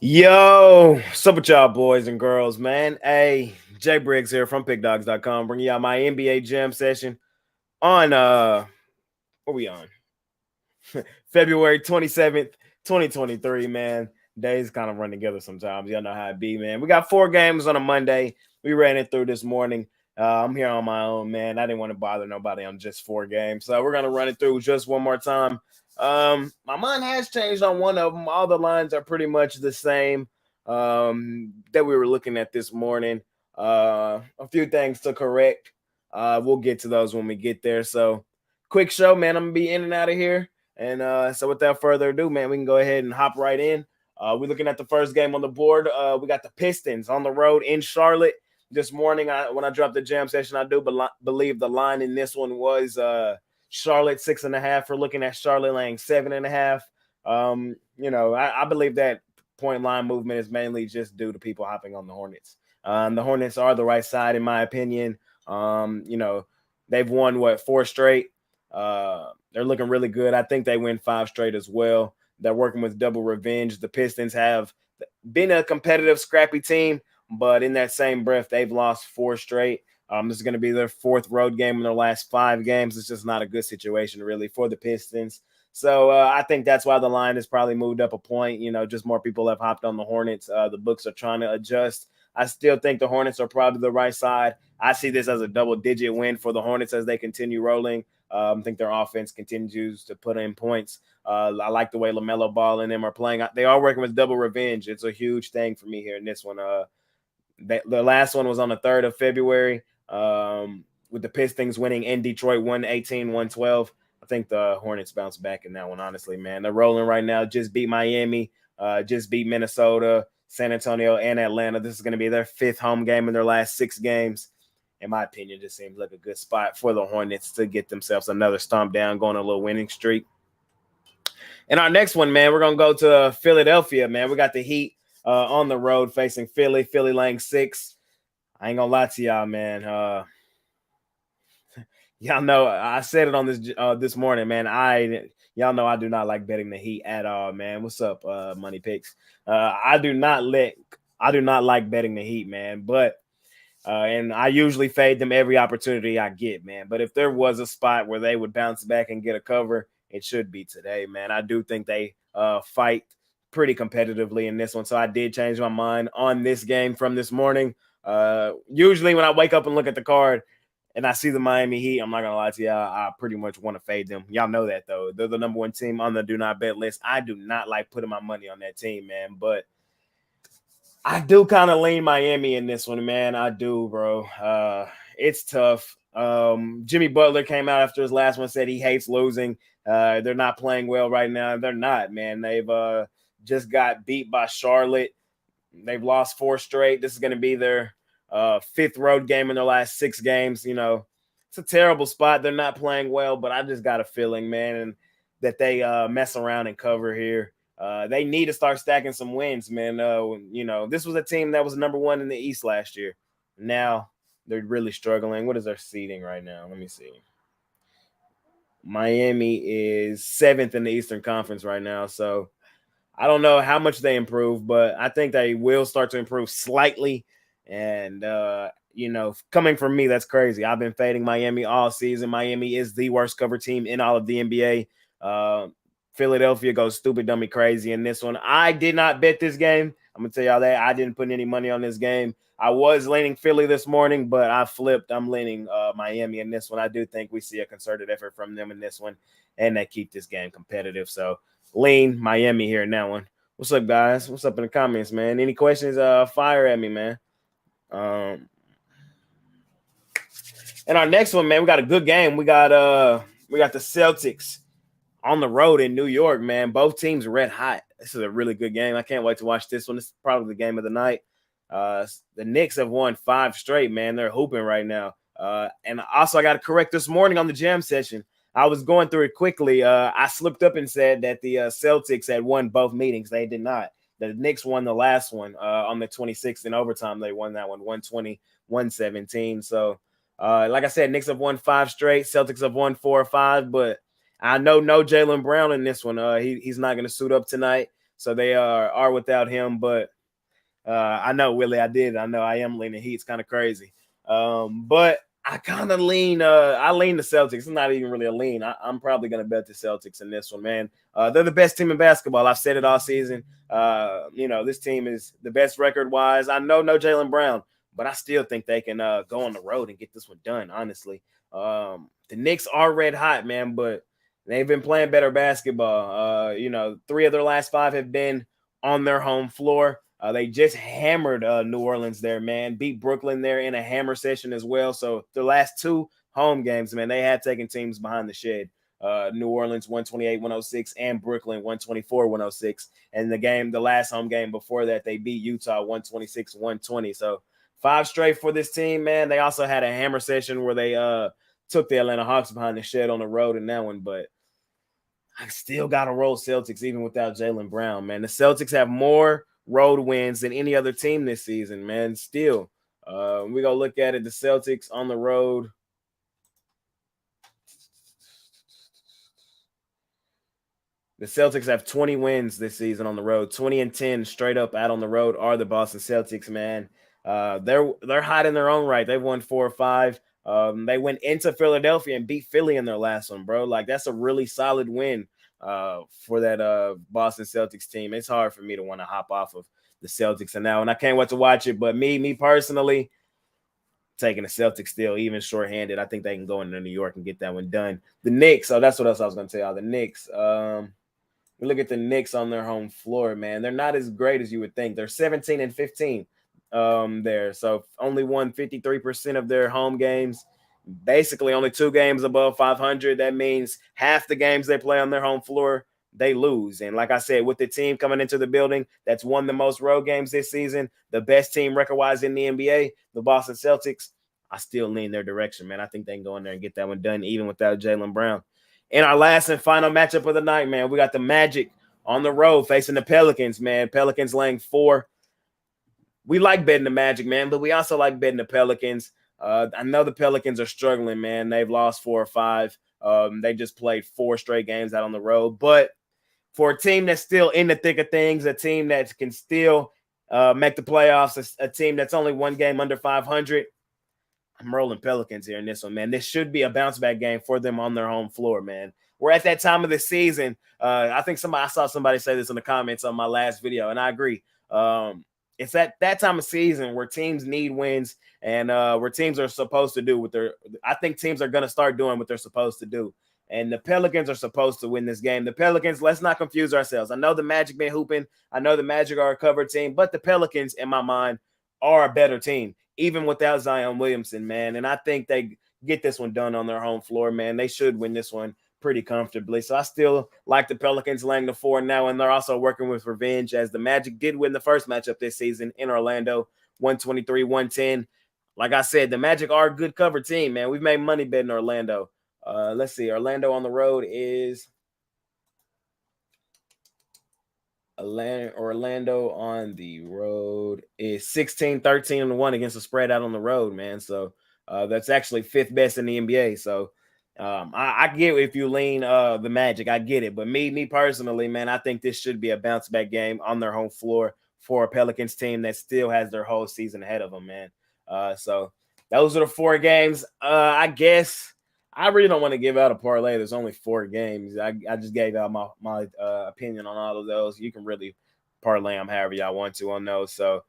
Yo, what's up with y'all boys and girls, man? Hey, Jay Briggs here from Pickdawgz.com, bringing y'all my NBA jam session on what we on? February 27th, 2023, man. Days kind of run together sometimes. Y'all know how it be, man. We got 4 games on a Monday. We ran it through this morning. I'm here on my own, man. I didn't want to bother nobody on just 4 games. So we're gonna run it through just one more time. My mind has changed on one of them. All the lines are pretty much the same that we were looking at this morning. A few things to correct. We'll get to those when we get there. So quick show, man. I'm gonna be in and out of here. And so without further ado, man, we can go ahead and hop right in. We're looking at the first game on the board. We got the Pistons on the road in Charlotte this morning. When I dropped the jam session, I do believe the line in this one was Charlotte 6.5. We're looking at Charlotte laying 7.5. I believe that point line movement is mainly just due to people hopping on the Hornets. The Hornets are the right side, in my opinion. They've won 4 straight. They're looking really good. I think they win 5 straight as well. They're working with double revenge. The Pistons have been a competitive, scrappy team, but in that same breath, they've lost 4 straight. This is going to be their 4th road game in their last 5 games. It's just not a good situation, really, for the Pistons. So I think that's why the line has probably moved up a point. Just more people have hopped on the Hornets. The books are trying to adjust. I still think the Hornets are probably the right side. I see this as a double-digit win for the Hornets as they continue rolling. I think their offense continues to put in points. I like the way LaMelo Ball and them are playing. They are working with double revenge. It's a huge thing for me here in this one. The last one was on the 3rd of February with the Pistons winning in Detroit 118-112. I think the Hornets bounced back in that one, honestly, man. They're rolling right now. Just beat Miami, just beat Minnesota, San Antonio, and Atlanta. This is going to be their 5th home game in their last 6 games. In my opinion, just seems like a good spot for the Hornets to get themselves another stomp down, going on a little winning streak. And our next one, man, we're going to go to Philadelphia, man. We got the Heat on the road facing Philly. Philly laying 6. I ain't going to lie to y'all, man. Y'all know I said it on this morning, man. Y'all know I do not like betting the Heat at all, man. What's up, Money Picks? I do not like betting the Heat, man. But and I usually fade them every opportunity I get, man. But if there was a spot where they would bounce back and get a cover, it should be today, man. I do think they fight pretty competitively in this one. So I did change my mind on this game from this morning. Usually when I wake up and look at the card and I see the Miami Heat, I'm not going to lie to y'all, I pretty much want to fade them. Y'all know that, though. They're the number 1 team on the do not bet list. I do not like putting my money on that team, man. But I do kind of lean Miami in this one, man. I do, bro. It's tough. Jimmy Butler came out after his last one, said he hates losing. They're not playing well right now. They're not, man. They've just got beat by Charlotte. They've lost 4 straight. This is going to be their 5th road game in their last 6 games. It's a terrible spot. They're not playing well, but I just got a feeling, man, and that they mess around and cover here. They need to start stacking some wins, man. This was a team that was number 1 in the East last year. Now they're really struggling. What is their seeding right now? Let me see. Miami is 7th in the Eastern Conference right now. So I don't know how much they improve, but I think they will start to improve slightly. And, coming from me, that's crazy. I've been fading Miami all season. Miami is the worst cover team in all of the NBA. Philadelphia goes stupid, dummy, crazy in this one. I did not bet this game. I'm going to tell y'all that. I didn't put any money on this game. I was leaning Philly this morning, but I flipped. I'm leaning Miami in this one. I do think we see a concerted effort from them in this one, and they keep this game competitive. So lean Miami here in that one. What's up, guys? What's up in the comments, man? Any questions? Fire at me, man. And our next one, man, we got a good game. We got the Celtics on the road in New York, man. Both teams red hot. This is a really good game. I can't wait to watch this one. This is probably the game of the night. The Knicks have won 5 straight, man. They're hooping right now. And also, I got to correct this morning on the jam session. I was going through it quickly. I slipped up and said that the Celtics had won both meetings. They did not. The Knicks won the last one on the 26th in overtime. They won that one 120-117. So, like I said, Knicks have won 5 straight. Celtics have won 4 or 5, but I know no Jaylen Brown in this one. He's not going to suit up tonight. So they are without him. But I know, Willie, I know I am leaning Heat. It's kind of crazy. But I kind of lean I lean the Celtics. It's not even really a lean. I'm probably gonna bet the Celtics in this one, man. They're the best team in basketball. I've said it all season. This team is the best record wise. I know no Jaylen Brown, but I still think they can go on the road and get this one done, honestly. The Knicks are red hot, man, but they've been playing better basketball. 3 of their last 5 have been on their home floor. They just hammered New Orleans there, man. Beat Brooklyn there in a hammer session as well. So the last 2 home games, man, they had taken teams behind the shed. New Orleans 128-106 and Brooklyn 124-106. And the last home game before that, they beat Utah 126-120. So 5 straight for this team, man. They also had a hammer session where they took the Atlanta Hawks behind the shed on the road in that one, but I still got to roll Celtics even without Jaylen Brown, man. The Celtics have more road wins than any other team this season, man. Still, we go look at it. The Celtics on the road. The Celtics have 20 wins this season on the road. 20-10 straight up out on the road are the Boston Celtics, man. They're hot in their own right. They've won 4 or 5. They went into Philadelphia and beat Philly in their last one, bro. Like, that's a really solid win for that Boston Celtics team. It's hard for me to want to hop off of the Celtics and now, and I can't wait to watch it. But me personally, taking the Celtics still, even shorthanded. I think they can go into New York and get that one done. The Knicks. Oh, that's what else I was going to tell y'all. The Knicks. We look at the Knicks on their home floor, man. They're not as great as you would think. They're 17-15 there. So only won 53% of their home games. Basically only 2 games above 500. That means half the games they play on their home floor, they lose. And like I said, with the team coming into the building that's won the most road games this season, the best team record-wise in the NBA, the Boston Celtics, I still lean their direction, man. I think they can go in there and get that one done even without Jaylen Brown. In our last and final matchup of the night, man, we got the Magic on the road facing the Pelicans, man. Pelicans laying 4. We like betting the Magic, man, but we also like betting the Pelicans. I know the Pelicans are struggling, man. They've lost 4 or 5. They just played 4 straight games out on the road. But for a team that's still in the thick of things, a team that can still make the playoffs, a team that's only 1 game under 500, I'm rolling Pelicans here in this one, man. This should be a bounce back game for them on their home floor, man. We're at that time of the season. I saw somebody say this in the comments on my last video, and I agree. It's at that time of season where teams need wins and where teams are supposed to do what I think teams are going to start doing what they're supposed to do. And the Pelicans are supposed to win this game. The Pelicans, let's not confuse ourselves. I know the Magic been hooping. I know the Magic are a cover team, but the Pelicans, in my mind, are a better team, even without Zion Williamson, man. And I think they get this one done on their home floor, man. They should win this one pretty comfortably. So I still like the Pelicans laying the 4 now, and they're also working with revenge as the Magic did win the first matchup this season in Orlando, 123-110. Like I said, the Magic are a good cover team, man. We've made money betting Orlando. Let's see. Orlando on the road is Orlando on the road is 16-13-1 against the spread out on the road, man. So that's actually 5th best in the NBA. So I get if you lean the Magic, I get it. But me personally, man, I think this should be a bounce back game on their home floor for a Pelicans team that still has their whole season ahead of them, man. So those are the 4 games. I guess I really don't want to give out a parlay. There's only 4 games. I just gave out my opinion on all of those. You can really parlay them however y'all want to on those. So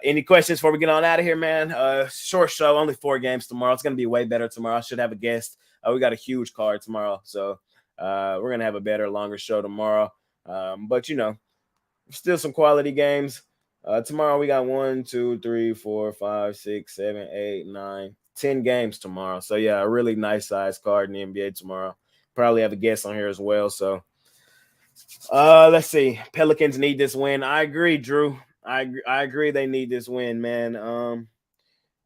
any questions before we get on out of here, man? Short show, only 4 games tomorrow. It's going to be way better tomorrow. I should have a guest. We got a huge card tomorrow. So we're going to have a better, longer show tomorrow. But, still some quality games. Tomorrow we got 1, 2, 3, 4, 5, 6, 7, 8, 9, 10 games tomorrow. So yeah, a really nice size card in the NBA tomorrow. Probably have a guest on here as well. So let's see. Pelicans need this win. I agree, Drew. I agree they need this win, man.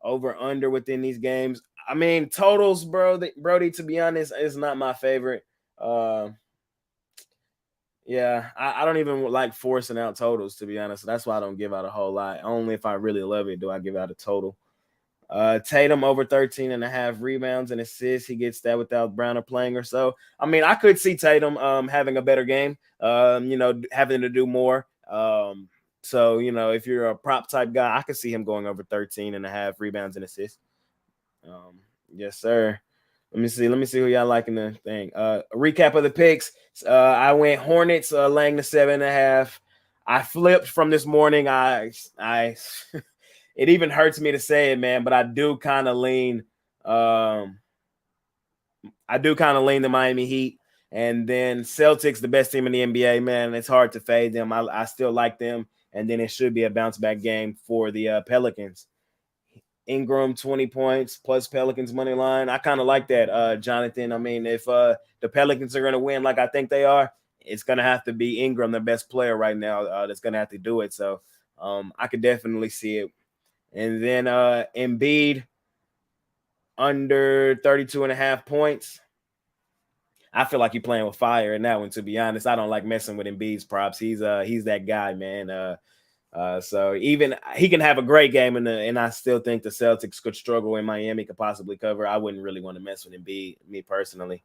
Over under within these games. I mean, totals, Brody, to be honest, is not my favorite. Yeah, I don't even like forcing out totals, to be honest. That's why I don't give out a whole lot. Only if I really love it do I give out a total. Tatum over 13.5 rebounds and assists. He gets that without Browner playing or so. I mean, I could see Tatum having a better game, having to do more. So, if you're a prop type guy, I could see him going over 13.5 rebounds and assists. Yes, sir. Let me see. Let me see who y'all like in the thing. A recap of the picks. I went Hornets laying the 7.5. I flipped from this morning. It even hurts me to say it, man, but I do kind of lean. The Miami Heat, and then Celtics, the best team in the NBA. Man, it's hard to fade them. I still like them, and then it should be a bounce back game for the Pelicans. Ingram 20 points plus Pelicans money line. I kind of like that, Jonathan. I mean, if the Pelicans are going to win like I think they are, it's going to have to be Ingram, the best player right now, that's going to have to do it. So I could definitely see it. And then Embiid under 32.5 points. I feel like you're playing with fire in that one, to be honest. I don't like messing with Embiid's props. He's that guy, man. So even he can have a great game, and I still think the Celtics could struggle and Miami could possibly cover. I wouldn't really want to mess with Embiid, me personally.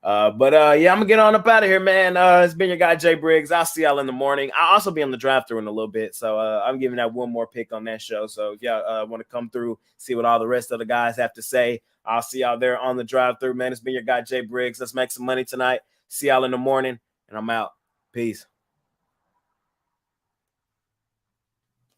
But yeah, I'm gonna get on up out of here, man. It's been your guy Jay Briggs. I'll see y'all in the morning. I'll also be on the drive through in a little bit, so I'm giving that one more pick on that show. So if y'all want to come through, see what all the rest of the guys have to say, I'll see y'all there on the drive through, man. It's been your guy Jay Briggs. Let's make some money tonight. See y'all in the morning, and I'm out. Peace.